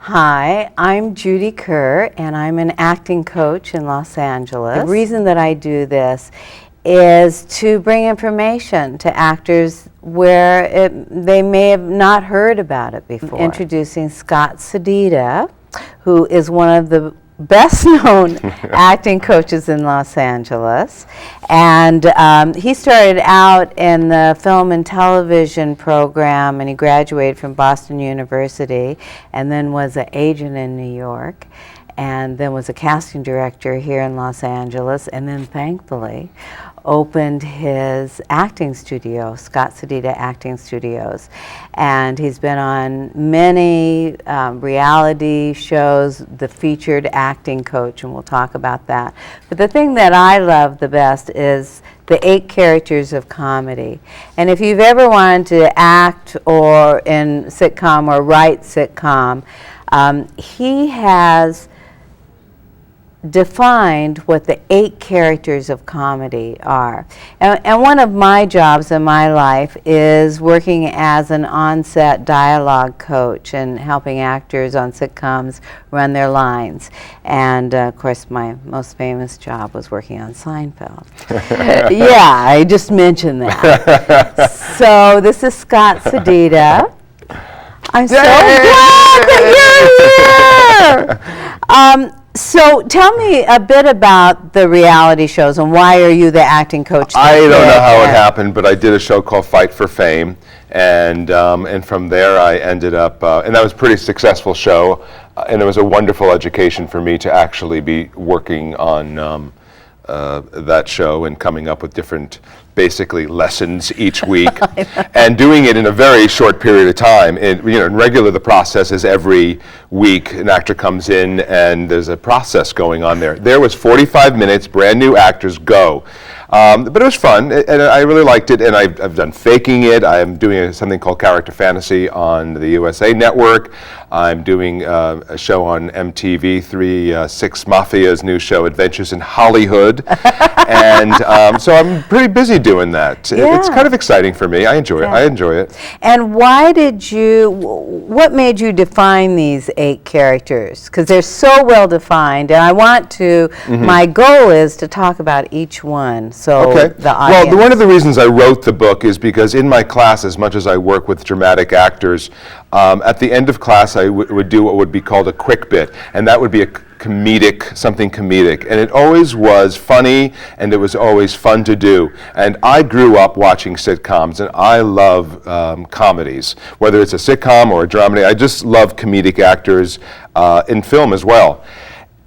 Hi, I'm Judy Kerr, and I'm an acting coach in Los Angeles. The reason that I do this is to bring information to actors where they may have not heard about it before. Introducing Scott Sedita, who is one of the best-known acting coaches in Los Angeles, and he started out in the film and television program, and he graduated from Boston University, and then was an agent in New York, and then was a casting director here in Los Angeles, and then thankfully opened his acting studio, Scott Sedita Acting Studios. And he's been on many reality shows, the featured acting coach, and we'll talk about that. But the thing that I love the best is the 8 characters of comedy. And if you've ever wanted to act or in sitcom or write sitcom, he has defined what the 8 characters of comedy are. And one of my jobs in my life is working as an on-set dialogue coach and helping actors on sitcoms run their lines. And of course, my most famous job was working on Seinfeld. Yeah, I just mentioned that. So this is Scott Sedita. I'm so glad that you're here! So tell me a bit about the reality shows and why are you the acting coach? I don't know how it happened, but I did a show called Fight for Fame, and from there I ended up, and that was a pretty successful show, and it was a wonderful education for me to actually be working on that show and coming up with different basically lessons each week and doing it in a very short period of time. In regular, the process is every week an actor comes in and there's a process going on there. There was 45 minutes, brand new actors, go. But it was fun, and I really liked it, and I've done Faking It. I'm doing something called Character Fantasy on the USA Network. I'm doing a show on MTV, 6 Mafia's new show, Adventures in Hollywood. And so I'm pretty busy doing that. Yeah. It's kind of exciting for me. I enjoy it. I enjoy it. And what made you define these 8 characters? Because they're so well defined, and I want to, my goal is to talk about each one. So the audience. Well, one of the reasons I wrote the book is because in my class, as much as I work with dramatic actors, at the end of class I would do what would be called a quick bit, and that would be something comedic, and it always was funny, and it was always fun to do. And I grew up watching sitcoms, and I love comedies, whether it's a sitcom or a dramedy. I just love comedic actors in film as well.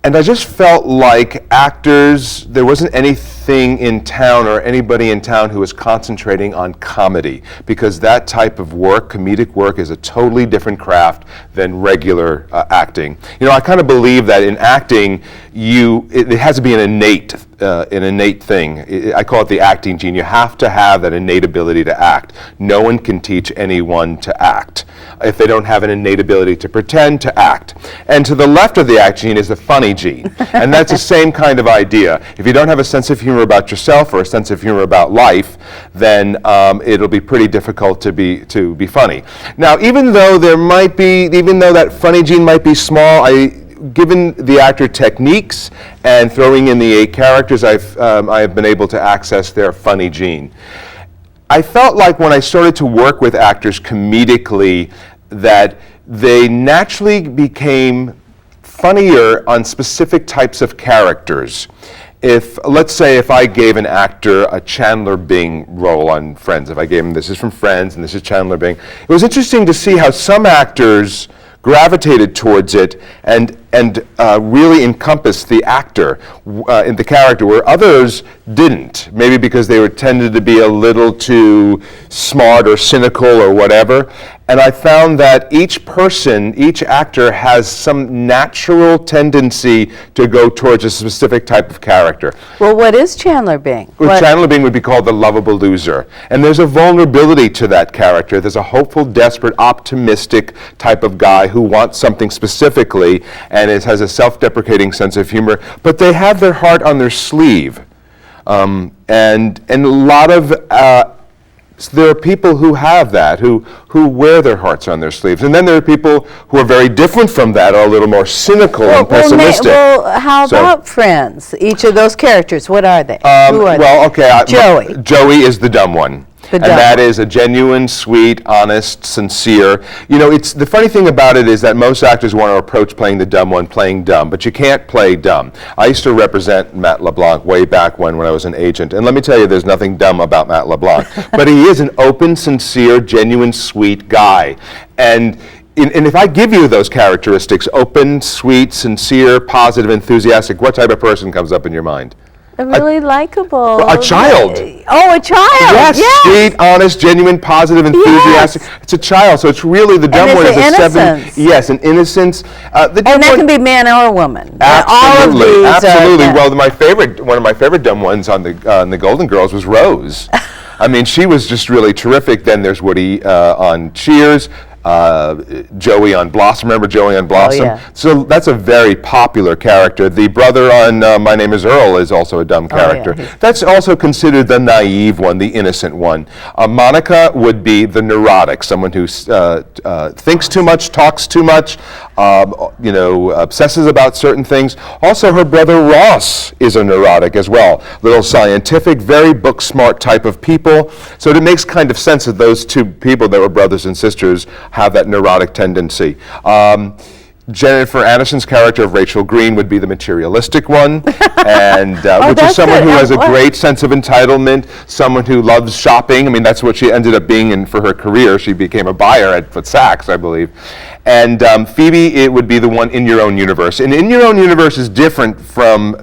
And I just felt like actors, there wasn't anything in town or anybody in town who was concentrating on comedy, because that type of work, comedic work, is a totally different craft than regular acting. I kind of believe that in acting, it has to be an innate thing. I call it the acting gene. You have to have that innate ability to act. No one can teach anyone to act if they don't have an innate ability to pretend to act. And to the left of the act gene is the funny gene. And that's the same kind of idea. If you don't have a sense of humor about yourself or a sense of humor about life, then it'll be pretty difficult to be funny. Now, even though that funny gene might be small, given the actor techniques and throwing in the 8 characters, I have been able to access their funny gene. I felt like when I started to work with actors comedically that they naturally became funnier on specific types of characters. Let's say if I gave an actor a Chandler Bing role on Friends, if I gave him, this is from Friends and this is Chandler Bing, it was interesting to see how some actors gravitated towards it and really encompassed the actor in the character, where others didn't, maybe because they tended to be a little too smart or cynical or whatever. And I found that each actor has some natural tendency to go towards a specific type of character. Well, what is Chandler Bing? Chandler Bing would be called the lovable loser. And there's a vulnerability to that character. There's a hopeful, desperate, optimistic type of guy who wants something specifically and has a self-deprecating sense of humor, but they have their heart on their sleeve. And a lot of So there are people who have that, who wear their hearts on their sleeves. And then there are people who are very different from that, are a little more cynical and pessimistic. How about Friends? Each of those characters, what are they? Who are they? Okay. Joey. Joey is the dumb one. And that is a genuine, sweet, honest, sincere. You know, it's the funny thing about it is that most actors want to approach playing the dumb one, playing dumb, but you can't play dumb. I used to represent Matt LeBlanc way back when I was an agent, and let me tell you, there's nothing dumb about Matt LeBlanc. But he is an open, sincere, genuine, sweet guy. And if I give you those characteristics, open, sweet, sincere, positive, enthusiastic, what type of person comes up in your mind? A really likable. A child. Oh, a child. Yes, sweet, honest, genuine, positive, enthusiastic. Yes. It's a child, so it's really the dumb one is a innocence. Yes, an innocence. And that can be man or woman. Absolutely, all of these absolutely. Well, one of my favorite dumb ones on the Golden Girls was Rose. I mean, she was just really terrific. Then there's Woody on Cheers. Joey on Blossom. Remember Joey on Blossom? Oh, yeah. So that's a very popular character. The brother on My Name is Earl is also a dumb character. Oh, yeah. That's also considered the naive one, the innocent one. Monica would be the neurotic, someone who thinks too much, talks too much, obsesses about certain things. Also, her brother Ross is a neurotic as well. Little scientific, very book smart type of people. So it makes kind of sense that those two people that were brothers and sisters have that neurotic tendency. Jennifer Aniston's character of Rachel Green would be the materialistic one, and which is someone who has a great sense of entitlement, someone who loves shopping. I mean, that's what she ended up being in for her career. She became a buyer at Saks, I believe. And Phoebe, it would be the one in your own universe. And in your own universe is different from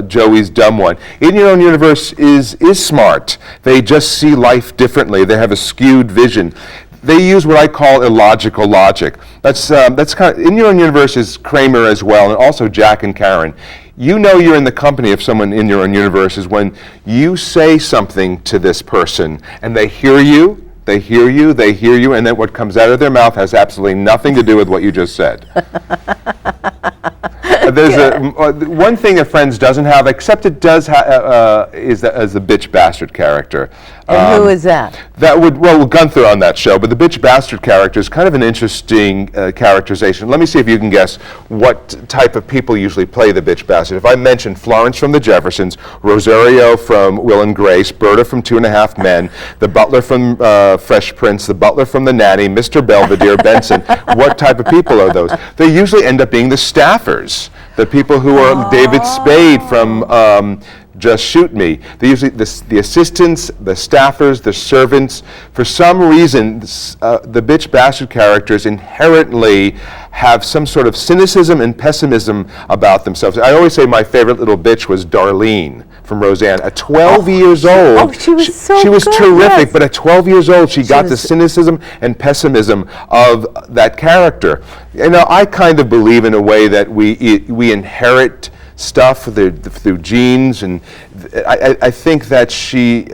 Joey's dumb one. In your own universe is smart. They just see life differently. They have a skewed vision. They use what I call illogical logic. That's kind of, in your own universe is Kramer as well, and also Jack and Karen. You know you're in the company of someone in your own universe is when you say something to this person and they hear you, and then what comes out of their mouth has absolutely nothing to do with what you just said. There's one thing that Friends doesn't have, except it does is the bitch bastard character. And who is that? Gunther on that show, but the bitch bastard character is kind of an interesting characterization. Let me see if you can guess what type of people usually play the bitch bastard. If I mention Florence from the Jeffersons, Rosario from Will and Grace, Berta from 2.5 Men, the butler from Fresh Prince, the butler from The Nanny, Mr. Belvedere, Benson, what type of people are those? They usually end up being the staffers, the people who are David Spade from Just Shoot Me. They usually, the assistants, the staffers, the servants. For some reason, the bitch bastard characters inherently have some sort of cynicism and pessimism about themselves. I always say my favorite little bitch was Darlene from Roseanne. At 12 years old, she was she was terrific, yes. But at 12 years old, she got the cynicism and pessimism of that character. You know, I kind of believe in a way that we inherit stuff through genes, and I think that she,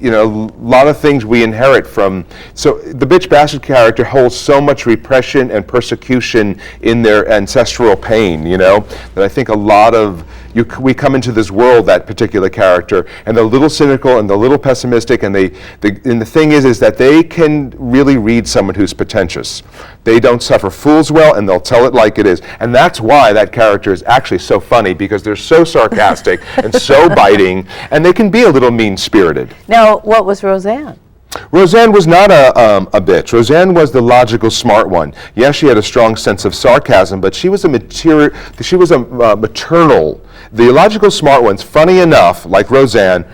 a lot of things we inherit from. So the bitch bastard character holds so much repression and persecution in their ancestral pain, that I think a lot of we come into this world, that particular character, and they're a little cynical and they're a little pessimistic, and the thing is that they can really read someone who's pretentious. They don't suffer fools well, and they'll tell it like it is. And that's why that character is actually so funny, because they're so sarcastic and so biting, and they can be a little mean-spirited. Now, what was Roseanne? Roseanne was not a bitch. Roseanne was the logical, smart one. Yes, she had a strong sense of sarcasm, but she was a maternal. The illogical, smart ones, funny enough, like Roseanne,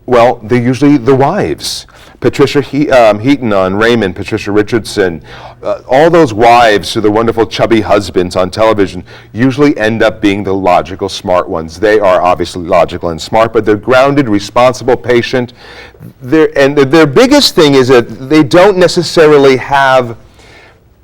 well, they're usually the wives. Patricia Heaton on Raymond, Patricia Richardson, all those wives to the wonderful chubby husbands on television usually end up being the logical, smart ones. They are obviously logical and smart, but they're grounded, responsible, patient. Their biggest thing is that they don't necessarily have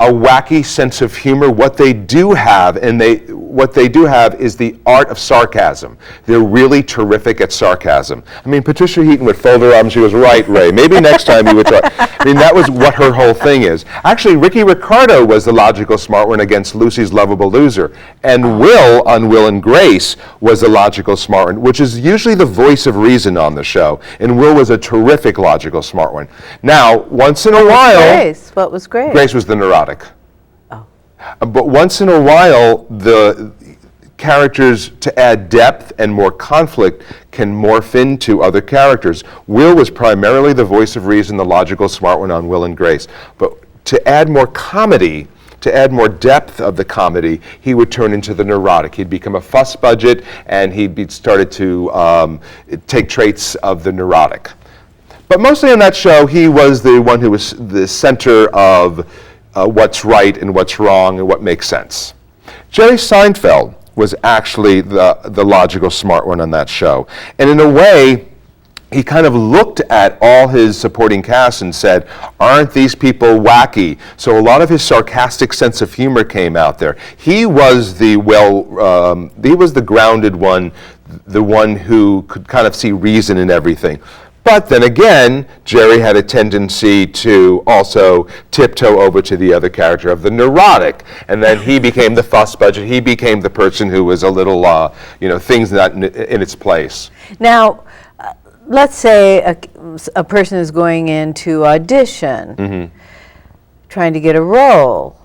a wacky sense of humor. What they do have, is the art of sarcasm. They're really terrific at sarcasm. I mean, Patricia Heaton would fold her arms. She goes, "Right, Ray. Maybe next time you would try." I mean, that was what her whole thing is. Actually, Ricky Ricardo was the logical smart one against Lucy's lovable loser, and Will on Will and Grace was the logical smart one, which is usually the voice of reason on the show. And Will was a terrific logical smart one. Now, once in a while, What was Grace? Grace was the neurotic. Oh. But once in a while, the characters, to add depth and more conflict, can morph into other characters. Will was primarily the voice of reason, the logical smart one on Will and Grace. But to add more comedy, to add more depth of the comedy, he would turn into the neurotic. He'd become a fuss budget, and he'd be started to take traits of the neurotic. But mostly on that show, he was the one who was the center of what's right and what's wrong and what makes sense. Jerry Seinfeld was actually the logical smart one on that show. And in a way, he kind of looked at all his supporting cast and said, aren't these people wacky? So a lot of his sarcastic sense of humor came out there. He was the grounded one, the one who could kind of see reason in everything. But then again, Jerry had a tendency to also tiptoe over to the other character of the neurotic. And then he became the fuss budget. He became the person who was a little, things not in its place. Now, let's say a person is going in to audition, trying to get a role.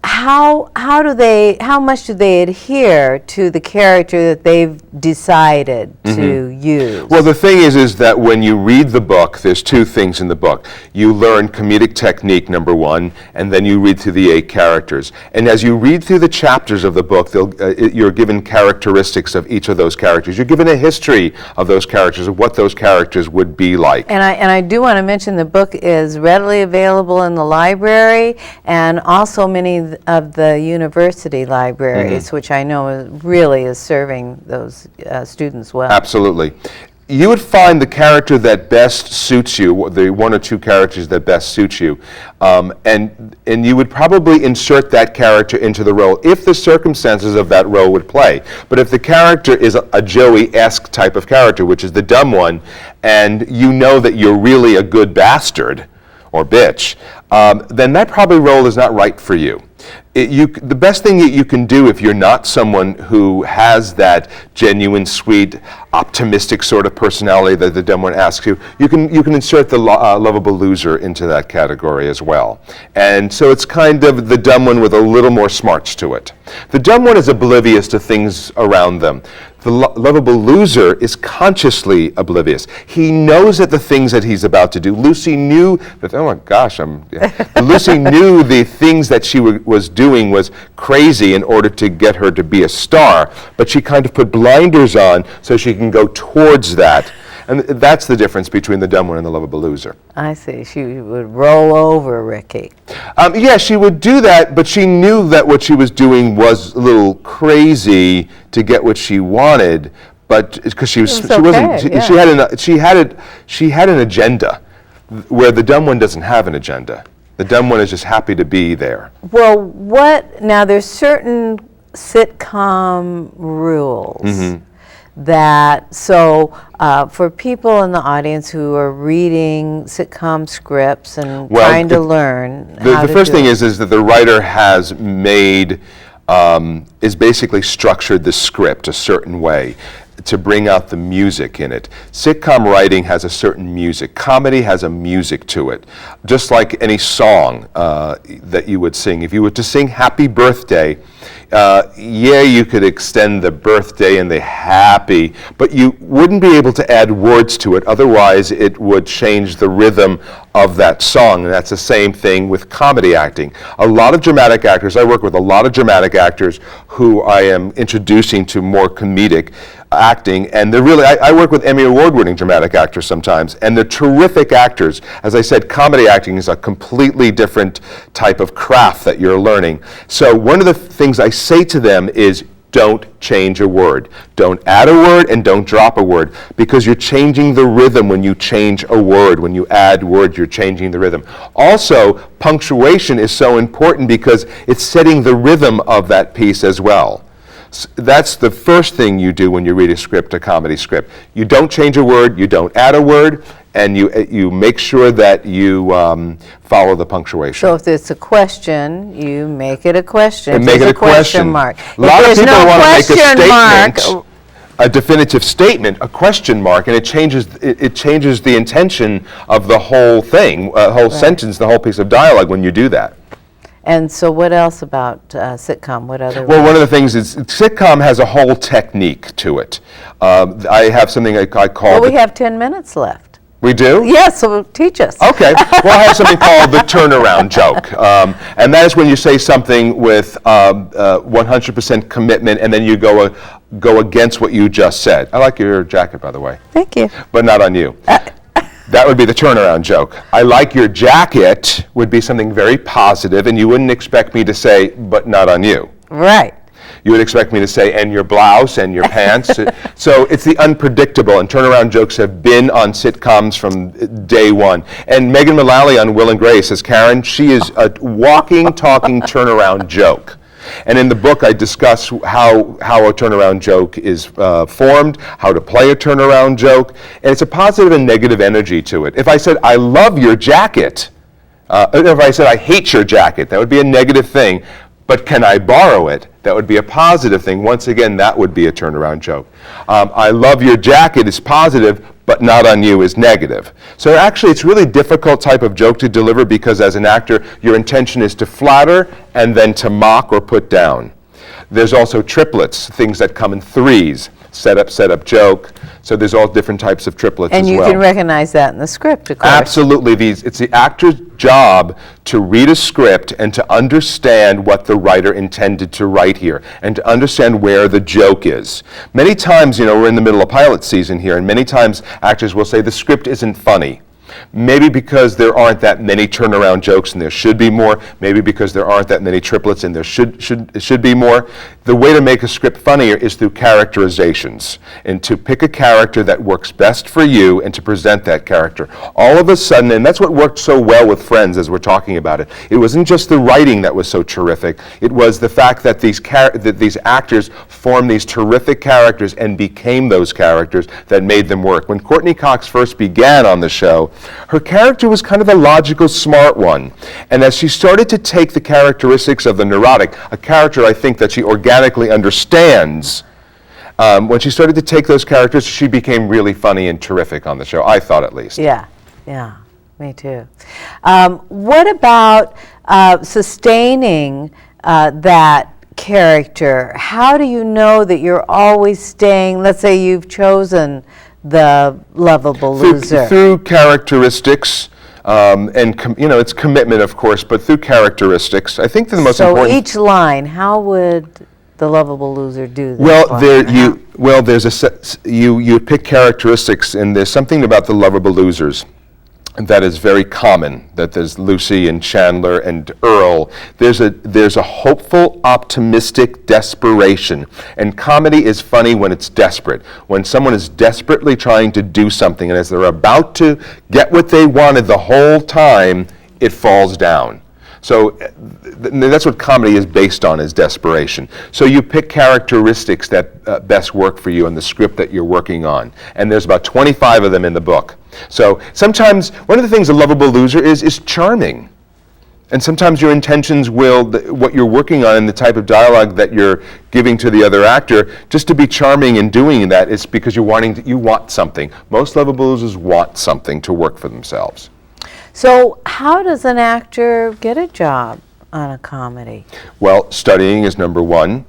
How much do they adhere to the character that they've decided to use? Well, the thing is that when you read the book, there's two things in the book. You learn comedic technique, number one, and then you read through the 8 characters. And as you read through the chapters of the book, you're given characteristics of each of those characters. You're given a history of those characters, of what those characters would be like. And I do want to mention the book is readily available in the library, and also many of the university libraries, which I know really is serving those students well. Absolutely. You would find the character that best suits you, the 1 or 2 characters that best suit you, and you would probably insert that character into the role if the circumstances of that role would play. But if the character is a Joey-esque type of character, which is the dumb one, and you know that you're really a good bastard or bitch, then that probably role is not right for you. The best thing that you can do if you're not someone who has that genuine, sweet, optimistic sort of personality that the dumb one asks you, you can insert the lovable loser into that category as well. And so it's kind of the dumb one with a little more smarts to it. The dumb one is oblivious to things around them. The lovable loser is consciously oblivious. He knows that the things that he's about to do. Lucy knew that, oh my gosh, Lucy knew the things that she was doing was crazy in order to get her to be a star, but she kind of put blinders on so she can go towards that. And that's the difference between the dumb one and the lovable loser. I see. She would roll over Ricky. Yeah, she would do that, but she knew that what she was doing was a little crazy to get what she wanted. But because she had an agenda, where the dumb one doesn't have an agenda. The dumb one is just happy to be there. Well, now there's certain sitcom rules. For people in the audience who are reading sitcom scripts and trying to learn the first thing is that the writer has is basically structured the script a certain way to bring out the music in it. Sitcom writing has a certain music. Comedy has a music to it. Just like any song that you would sing. If you were to sing Happy Birthday, you could extend the birthday and the happy, but you wouldn't be able to add words to it. Otherwise, it would change the rhythm of that song. And that's the same thing with comedy acting. A lot of dramatic actors, I work with a lot of dramatic actors who I am introducing to more comedic acting, and they're really, I work with Emmy Award-winning dramatic actors sometimes, and they're terrific actors. As I said, comedy acting is a completely different type of craft that you're learning. So one of the things I say to them is, don't change a word. Don't add a word and don't drop a word, because you're changing the rhythm when you change a word. When you add words, you're changing the rhythm. Also, punctuation is so important because it's setting the rhythm of that piece as well. That's the first thing you do when you read a script, a comedy script. You don't change a word, you don't add a word, and you make sure that you follow the punctuation. So if it's a question, you make it a question. And make it a question mark. A lot of people want to make a statement, a definitive statement, a question mark, and it changes the intention of the whole thing, whole sentence, the whole piece of dialogue when you do that. And so what else about sitcom? What other? Well, one of the things is sitcom has a whole technique to it. I have something I call... Well, we have 10 minutes left. We do? Yes, so teach us. Okay. Well, I have something called the turnaround joke. And that is when you say something with 100% commitment and then you go against what you just said. I like your jacket, by the way. Thank you. But not on you. That would be the turnaround joke. I like your jacket would be something very positive, and you wouldn't expect me to say, but not on you. Right. You would expect me to say, and your blouse and your pants. So it's the unpredictable, and turnaround jokes have been on sitcoms from day one. And Megan Mullally on Will and Grace as Karen, she is a walking, talking turnaround joke. And in the book, I discuss how a turnaround joke is formed, how to play a turnaround joke, and it's a positive and negative energy to it. If I said, I love your jacket, if I said, I hate your jacket, that would be a negative thing. But can I borrow it? That would be a positive thing. Once again, that would be a turnaround joke. I love your jacket is positive, but not on you is negative. So actually, it's a really difficult type of joke to deliver because as an actor, your intention is to flatter and then to mock or put down. There's also triplets, things that come in threes. Setup, joke. So there's all different types of triplets as well. And you can recognize that in the script, of course. Absolutely. It's the actor's job to read a script and to understand what the writer intended to write here and to understand where the joke is. Many times, we're in the middle of pilot season here, and many times actors will say the script isn't funny. Maybe because there aren't that many turnaround jokes and there should be more. Maybe because there aren't that many triplets and there should be more. The way to make a script funnier is through characterizations and to pick a character that works best for you and to present that character. All of a sudden, and that's what worked so well with Friends as we're talking about it. It wasn't just the writing that was so terrific. It was the fact that these actors formed these terrific characters and became those characters that made them work. When Courtney Cox first began on the show, her character was kind of a logical, smart one. And as she started to take the characteristics of the neurotic, a character I think that she organically understands, when she started to take those characters, she became really funny and terrific on the show, I thought at least. Yeah, me too. What about sustaining that character? How do you know that you're always staying, let's say you've chosen the lovable loser? Through characteristics, and it's commitment, of course, but through characteristics. I think the most important. So each line, how would the lovable loser do this? You pick characteristics, and there's something about the lovable losers that is very common, that there's Lucy and Chandler and Earl. There's a hopeful, optimistic desperation. And comedy is funny when it's desperate. When someone is desperately trying to do something, and as they're about to get what they wanted the whole time, it falls down. So that's what comedy is based on, is desperation. So you pick characteristics that best work for you in the script that you're working on. And there's about 25 of them in the book. So sometimes one of the things a lovable loser is charming. And sometimes your intentions what you're working on and the type of dialogue that you're giving to the other actor, just to be charming in doing that, is because you want something. Most lovable losers want something to work for themselves. So how does an actor get a job on a comedy? Well, studying is number one.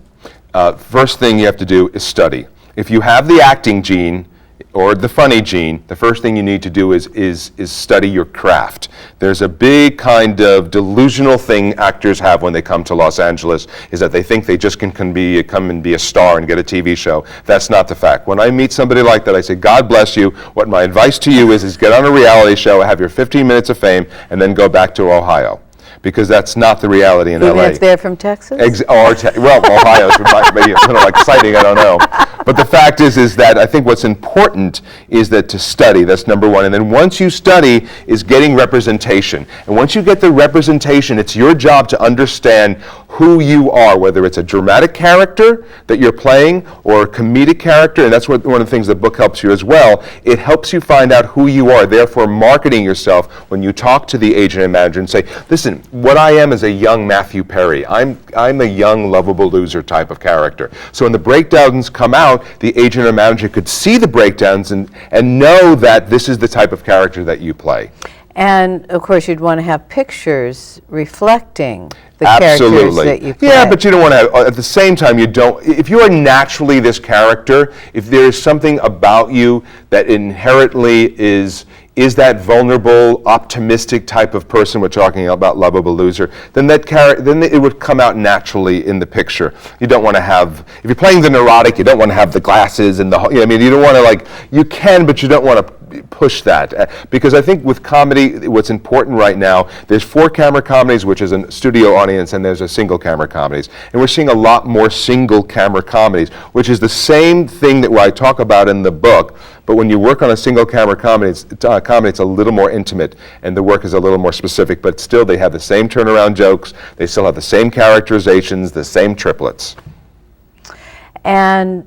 First thing you have to do is study. If you have the acting gene or the funny gene, the first thing you need to do is study your craft. There's a big kind of delusional thing actors have when they come to Los Angeles, is that they think they just can come and be a star and get a TV show. That's not the fact. When I meet somebody like that, I say, God bless you. What my advice to you is get on a reality show, have your 15 minutes of fame, and then go back to Ohio. because that's not the reality in LA. Even if they're from Texas? Well, Ohio's maybe a little exciting, I don't know. But the fact is that I think what's important is that to study, that's number one. And then once you study is getting representation. And once you get the representation, it's your job to understand who you are, whether it's a dramatic character that you're playing or a comedic character, and that's one of the things the book helps you as well. It helps you find out who you are, therefore marketing yourself when you talk to the agent and manager and say, listen, what I am is a young Matthew Perry. I'm a young, lovable loser type of character. So when the breakdowns come out, the agent or manager could see the breakdowns and know that this is the type of character that you play. And of course, you'd want to have pictures reflecting the Absolutely. characters that you play. Yeah, but you don't want to, at the same time, you don't, if you are naturally this character, if there is something about you that inherently is that vulnerable, optimistic type of person we're talking about, lovable loser, then then it would come out naturally in the picture. You don't want to have, if you're playing the neurotic, you don't want to have the glasses and you don't want to you can, but you don't want to push that. Because I think with comedy, what's important right now, there's 4-camera comedies, which is a studio audience, and there's a single-camera comedies. And we're seeing a lot more single-camera comedies, which is the same thing that I talk about in the book. But when you work on a single-camera comedy, it's a little more intimate, and the work is a little more specific. But still, they have the same turnaround jokes. They still have the same characterizations, the same triplets. And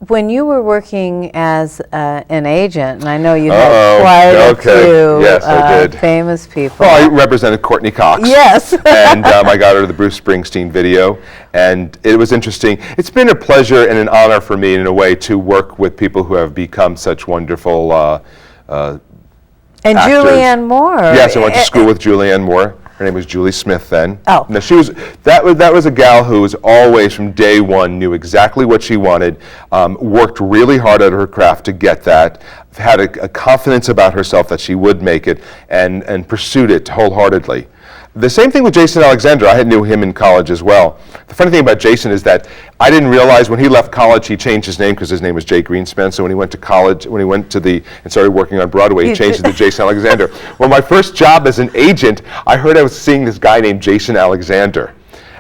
when you were working as an agent, and I know you had quite a few yes, I did. Famous people. Well, I represented Courtney Cox. Yes. And I got her to the Bruce Springsteen video, and it was interesting. It's been a pleasure and an honor for me, in a way, to work with people who have become such wonderful and actors. Julianne Moore. Yes, I went to school with Julianne Moore. Her name was Julie Smith then. Oh. No, that was a gal who was always, from day one, knew exactly what she wanted, worked really hard at her craft to get that, had a confidence about herself that she would make it, and pursued it wholeheartedly. The same thing with Jason Alexander. I knew him in college as well. The funny thing about Jason is that I didn't realize when he left college, he changed his name because his name was Jay Greenspan. So when he went to college, and started working on Broadway, he changed it to Jason Alexander. Well, my first job as an agent, I heard I was seeing this guy named Jason Alexander.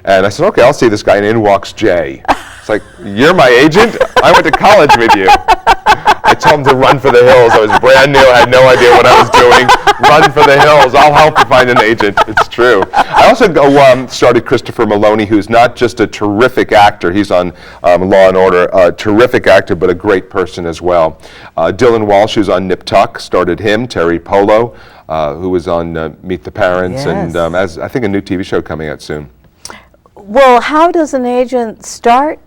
And I said, okay, I'll see this guy, and in walks Jay. It's like, you're my agent? I went to college with you. I told him to run for the hills. I was brand new. I had no idea what I was doing. Run for the hills. I'll help you find an agent. It's true. I also started Christopher Maloney, who's not just a terrific actor. He's on Law and Order. A terrific actor, but a great person as well. Dylan Walsh, who's on Nip Tuck, started him. Terry Polo, who was on Meet the Parents. Yes. And as I think a new TV show coming out soon. Well, how does an agent start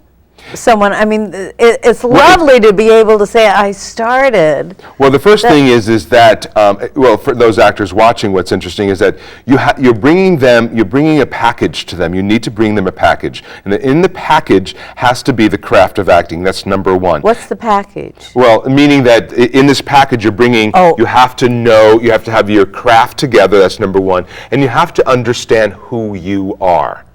someone? I mean, it's lovely to be able to say, I started. Well, the first thing is that, for those actors watching, what's interesting is that you're bringing a package to them. You need to bring them a package. And in the package has to be the craft of acting. That's number one. What's the package? Well, meaning that in this package you're bringing, you have to have your craft together, that's number one. And you have to understand who you are.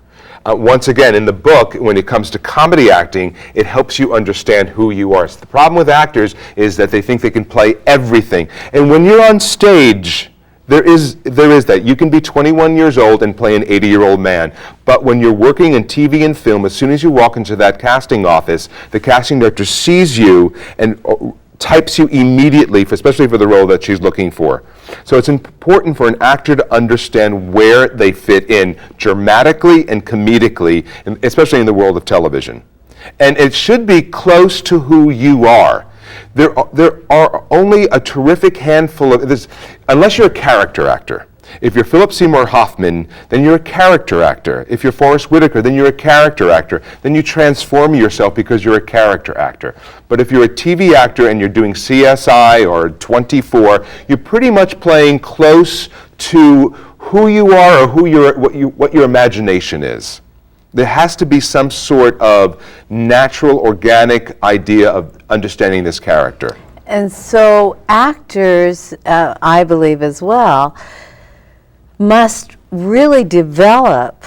Once again, in the book, when it comes to comedy acting, it helps you understand who you are. So the problem with actors is that they think they can play everything. And when you're on stage, there is that. You can be 21 years old and play an 80-year-old man. But when you're working in TV and film, as soon as you walk into that casting office, the casting director sees you and types you immediately, especially for the role that she's looking for. So it's important for an actor to understand where they fit in dramatically and comedically, especially in the world of television. And it should be close to who you are. There are only a terrific handful of this, unless you're a character actor. If you're Philip Seymour Hoffman, then you're a character actor. If you're Forrest Whitaker, then you're a character actor. Then you transform yourself because you're a character actor. But if you're a TV actor and you're doing CSI or 24, you're pretty much playing close to who you are or what your imagination is. There has to be some sort of natural, organic idea of understanding this character. And so actors, I believe as well, must really develop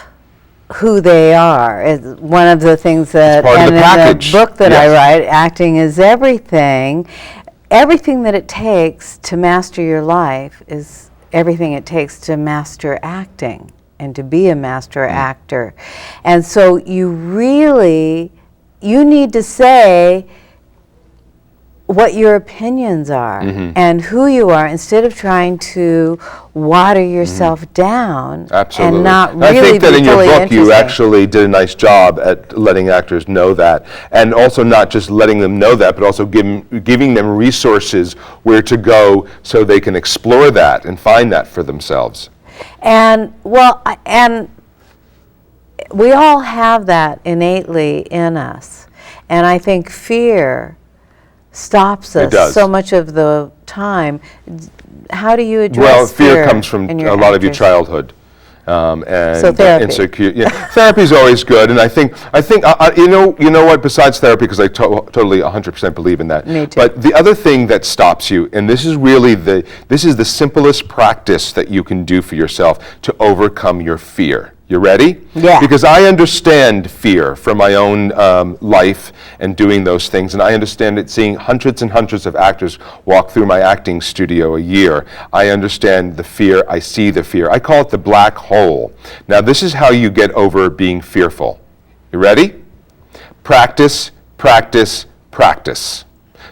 who they are. It's one of the things that, and in the book that I write, Acting is Everything, everything that it takes to master your life is everything it takes to master acting and to be a master actor. And so you need to say what your opinions are and who you are, instead of trying to water yourself down. Absolutely. And not really I think that be in your fully book you interesting. actually did a nice job at letting actors know that, and also not just letting them know that, but also giving them resources where to go so they can explore that and find that for themselves. And we all have that innately in us. And I think fear stops It us does. so much of the time. How do you address Well, fear comes from in a your lot of your actors? childhood. And So therapy. Therapy is always good, and I think you know what? Besides therapy, because I totally 100% believe in that. Me too. But the other thing that stops you, and this is really the simplest practice that you can do for yourself to overcome your fear. You ready? Yeah. Because I understand fear from my own life and doing those things, and I understand it seeing hundreds and hundreds of actors walk through my acting studio a year. I understand the fear. I see the fear. I call it the black hole. Now, this is how you get over being fearful. You ready? Practice, practice, practice.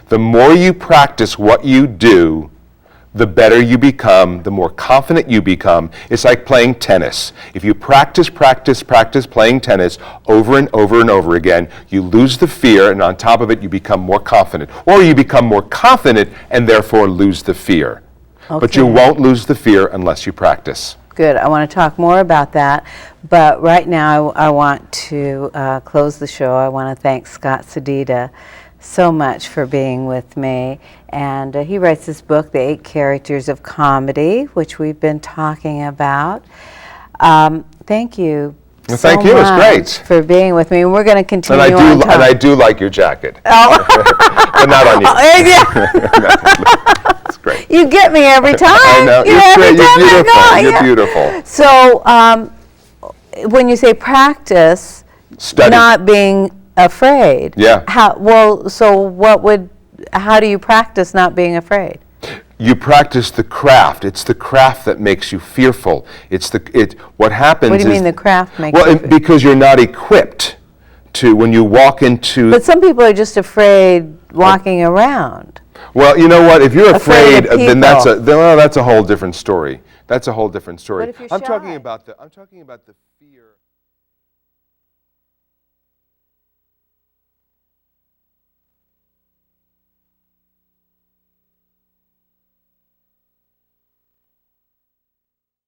The more you practice what you do, the better you become, the more confident you become. It's like playing tennis. If you practice playing tennis over and over and over again, you lose the fear, and on top of it, you become more confident. Or you become more confident and therefore lose the fear. Okay. But you won't lose the fear unless you practice. Good. I want to talk more about that. But right now, I want to close the show. I want to thank Scott Sedita so much for being with me. And he writes this book, The 8 Characters of Comedy, which we've been talking about. Thank you. Well, thank you. It was great for being with me. And we're going to continue and on talking. And I do like your jacket. Oh. But not on you. Yeah. It's great. You get me every time. I know. You're beautiful. You're beautiful. So when you say practice, Study. not being afraid. Yeah. How do you practice not being afraid? You practice the craft. It's the craft that makes you fearful. What happens is... What do you mean the craft makes well, you fearful? because you're not equipped to, when you walk into... But some people are just afraid walking around. Well, you know what? If you're afraid, of then that's people. a whole different story. That's a whole different story. What if you're I'm shy? talking about the fear.